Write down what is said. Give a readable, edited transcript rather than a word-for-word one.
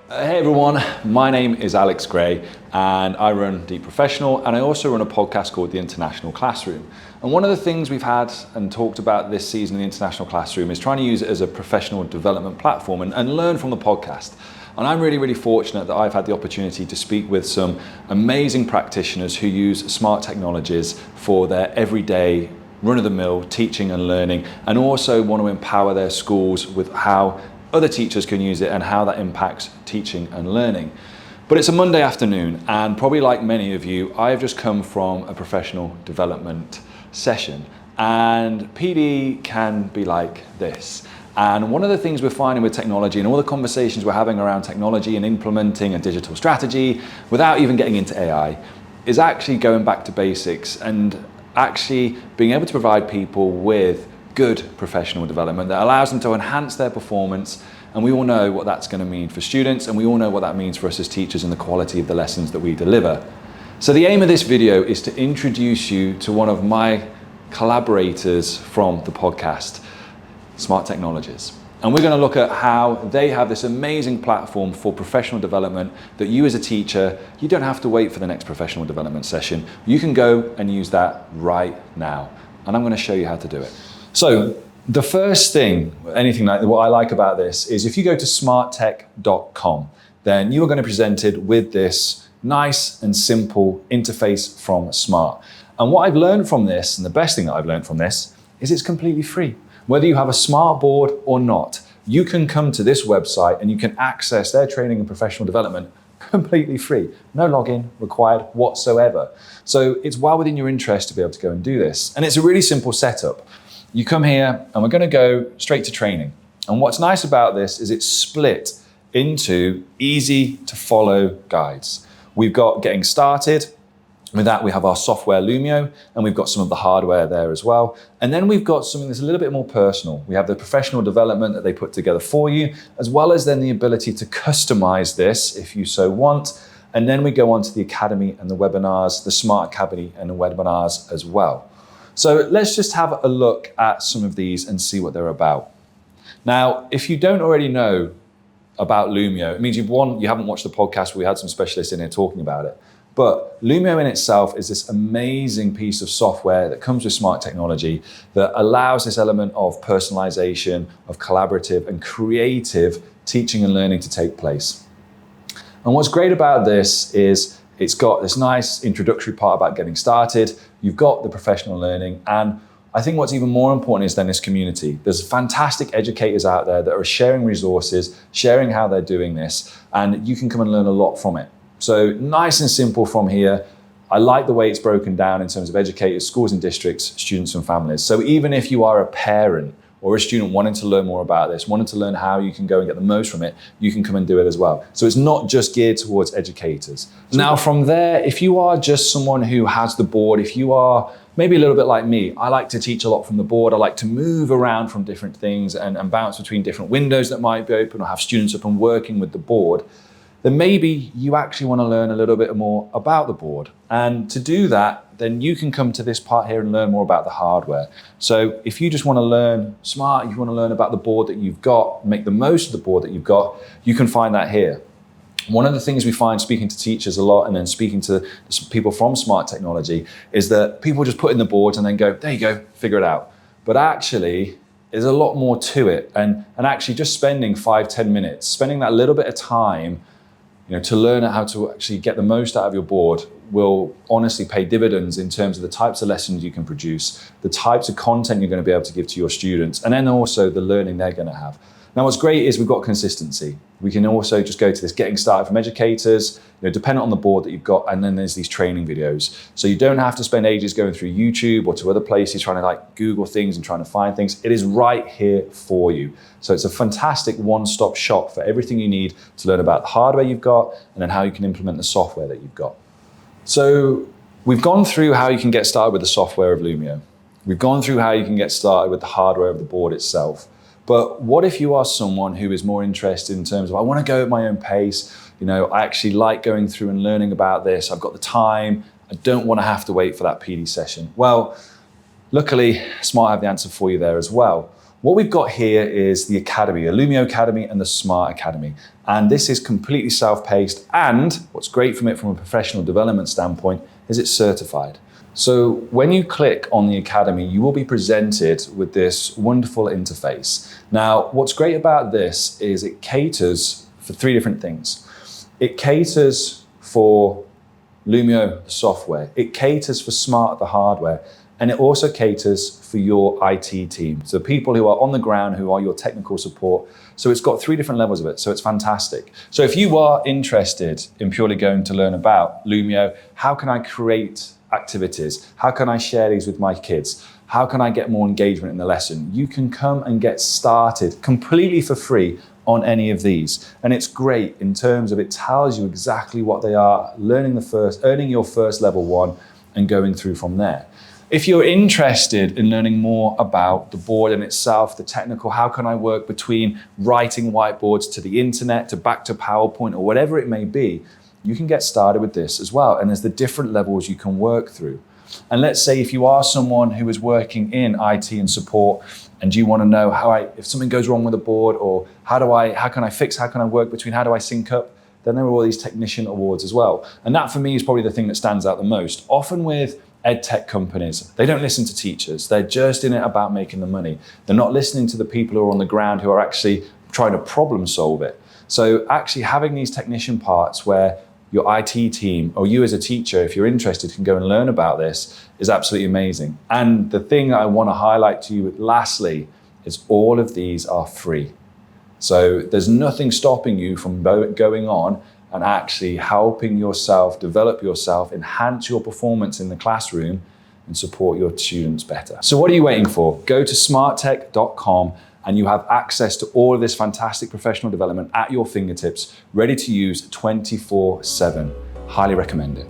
Hey everyone, my name is Alex Gray and I run Deep Professional, and I also run a podcast called The International Classroom. And one of the things we've had and talked about this season in the International Classroom is trying to use it as a professional development platform and learn from the podcast. And I'm really fortunate that I've had the opportunity to speak with some amazing practitioners who use smart technologies for their everyday run-of-the-mill teaching and learning, and also want to empower their schools with how other teachers can use it and how that impacts teaching and learning. But it's a Monday afternoon, and probably like many of you, I've just come from a professional development session, and PD can be like this. And one of the things we're finding with technology and all the conversations we're having around technology and implementing a digital strategy without even getting into AI is actually going back to basics and actually being able to provide people with good professional development that allows them to enhance their performance. And we all know what that's going to mean for students, and we all know what that means for us as teachers and the quality of the lessons that we deliver. So the aim of this video is to introduce you to one of my collaborators from the podcast, Smart Technologies. And we're going to look at how they have this amazing platform for professional development that you as a teacher, you don't have to wait for the next professional development session. You can go and use that right now. And I'm going to show you how to do it. So the first thing, what I like about this is if you go to smarttech.com, then you are going to be presented with this nice and simple interface from Smart. And what I've learned from this, and the best thing that I've learned from this, is it's completely free. Whether you have a smart board or not, you can come to this website and you can access their training and professional development completely free. No login required whatsoever. So it's well within your interest to be able to go and do this. And it's a really simple setup. You come here and we're going to go straight to training. And what's nice about this is it's split into easy to follow guides. We've got getting started. With that, we have our software Lumio, and we've got some of the hardware there as well. And then we've got something that's a little bit more personal. We have the professional development that they put together for you, as well as then the ability to customize this if you so want. And then we go on to the academy and the webinars, the Smart Academy and the webinars as well. So let's just have a look at some of these and see what they're about. Now, if you don't already know about Lumio, it means you haven't watched the podcast where we had some specialists in here talking about it. But Lumio in itself is this amazing piece of software that comes with smart technology that allows this element of personalization, of collaborative and creative teaching and learning to take place. And what's great about this is it's got this nice introductory part about getting started. You've got the professional learning, and I think what's even more important is then this community. There's fantastic educators out there that are sharing resources, sharing how they're doing this, and you can come and learn a lot from it. So nice and simple from here. I like the way it's broken down in terms of educators, schools and districts, students and families. So even if you are a parent or a student wanting to learn more about this, wanting to learn how you can go and get the most from it, you can come and do it as well. So it's not just geared towards educators. Now from there, if you are just someone who has the board, if you are maybe a little bit like me, I like to teach a lot from the board. I like to move around from different things and bounce between different windows that might be open, or have students up and working with the board. Then maybe you actually want to learn a little bit more about the board. And to do that, then you can come to this part here and learn more about the hardware. So if you just want to learn smart, you want to learn about the board that you've got, make the most of the board that you've got, you can find that here. One of the things we find speaking to teachers a lot and then speaking to people from Smart Technology is that people just put in the boards and then go, there you go, figure it out. But actually, there's a lot more to it. And actually just spending 5-10 minutes, spending that little bit of time to learn how to actually get the most out of your board will honestly pay dividends in terms of the types of lessons you can produce, the types of content you're going to be able to give to your students, and then also the learning they're going to have. Now, what's great is we've got consistency. We can also just go to this getting started from educators, dependent on the board that you've got, and then there's these training videos. So you don't have to spend ages going through YouTube or to other places trying to Google things and trying to find things. It is right here for you. So it's a fantastic one-stop shop for everything you need to learn about the hardware you've got and then how you can implement the software that you've got. So we've gone through how you can get started with the software of Lumio. We've gone through how you can get started with the hardware of the board itself. But what if you are someone who is more interested in terms of, I want to go at my own pace, I actually like going through and learning about this, I've got the time, I don't want to have to wait for that PD session. Well, luckily, Smart have the answer for you there as well. What we've got here is the Academy, a Lumio Academy and the Smart Academy. And this is completely self-paced, and what's great from it from a professional development standpoint is it's certified. So when you click on the Academy, you will be presented with this wonderful interface. Now, what's great about this is it caters for three different things. It caters for Lumio, the software. It caters for Smart, the hardware. And it also caters for your IT team. So people who are on the ground, who are your technical support. So it's got three different levels of it. So it's fantastic. So if you are interested in purely going to learn about Lumio, how can I create activities? How can I share these with my kids? How can I get more engagement in the lesson? You can come and get started completely for free on any of these. And it's great in terms of it tells you exactly what they are, earning your first level 1 and going through from there. If you're interested in learning more about the board in itself, the technical, how can I work between writing whiteboards to the internet, to back to PowerPoint or whatever it may be, you can get started with this as well. And there's the different levels you can work through. And let's say if you are someone who is working in IT and support and you want to know if something goes wrong with a board, or how can I work between, how do I sync up? Then there are all these technician awards as well. And that for me is probably the thing that stands out the most. Often with ed tech companies, they don't listen to teachers. They're just in it about making the money. They're not listening to the people who are on the ground who are actually trying to problem solve it. So actually having these technician parts where your IT team or you as a teacher, if you're interested, can go and learn about this is absolutely amazing. And the thing I want to highlight to you lastly is all of these are free. So there's nothing stopping you from going on and actually helping yourself, develop yourself, enhance your performance in the classroom and support your students better. So what are you waiting for? Go to smarttech.com and you have access to all of this fantastic professional development at your fingertips, ready to use 24/7. Highly recommend it.